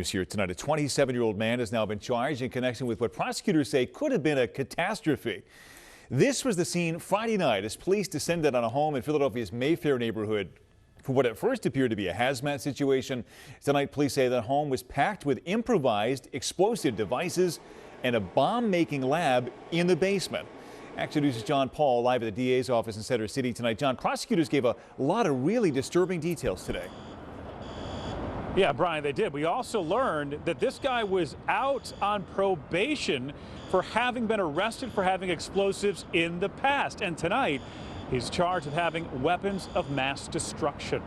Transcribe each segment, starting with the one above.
News here tonight. A 27-year-old man has now been charged in connection with what prosecutors say could have been a catastrophe. This was the scene Friday night as police descended on a home in Philadelphia's Mayfair neighborhood for what at first appeared to be a hazmat situation. Tonight, police say the home was packed with improvised explosive devices and a bomb-making lab in the basement. Action News' John Paul live at the DA's office in Center City tonight. John, prosecutors gave a lot of really disturbing details today. Yeah, Brian, they did. We also learned that this guy was out on probation for having been arrested for having explosives in the past. And tonight, he's charged with having weapons of mass destruction.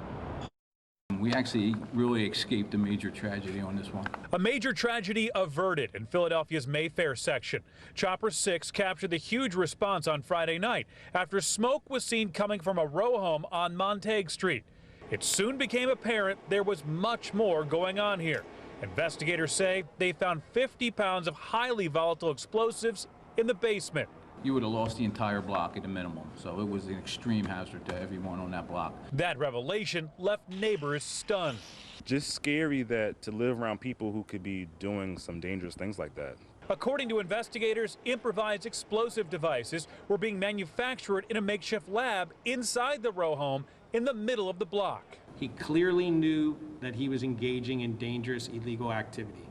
We actually really escaped a major tragedy on this one. A major tragedy averted in Philadelphia's Mayfair section. Chopper 6 captured the huge response on Friday night after smoke was seen coming from a row home on Montague Street. It soon became apparent there was much more going on here. Investigators say they found 50 pounds of highly volatile explosives in the basement. You would have lost the entire block at a minimum, so it was an extreme hazard to everyone on that block. That revelation left neighbors stunned. Just scary that to live around people who could be doing some dangerous things like that. According to investigators, improvised explosive devices were being manufactured in a makeshift lab inside the row home in the middle of the block. He clearly knew that he was engaging in dangerous illegal activity,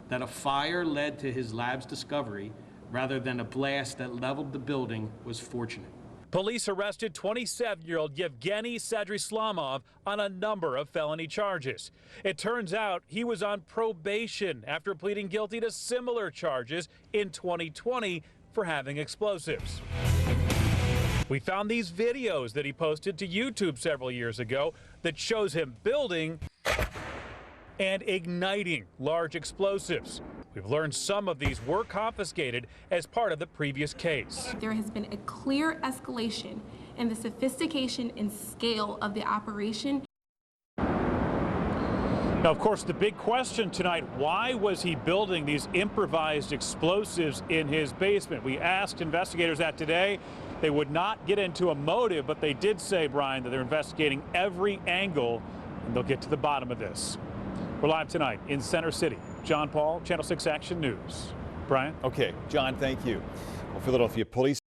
that a fire led to his lab's discovery rather than a blast that leveled the building was fortunate. Police arrested 27-year-old Yevgeny Sadrislamov on a number of felony charges. It turns out he was on probation after pleading guilty to similar charges in 2020 for having explosives. We found these videos that he posted to YouTube several years ago that shows him building and igniting large explosives. We've learned some of these were confiscated as part of the previous case. There has been a clear escalation in the sophistication and scale of the operation. Now, of course, the big question tonight, why was he building these improvised explosives in his basement? We asked investigators that today. They would not get into a motive, but they did say, Brian, that they're investigating every angle, and they'll get to the bottom of this. We're live tonight in Center City. John Paul, Channel 6 Action News. Brian? Okay, John, thank you. Well, Philadelphia police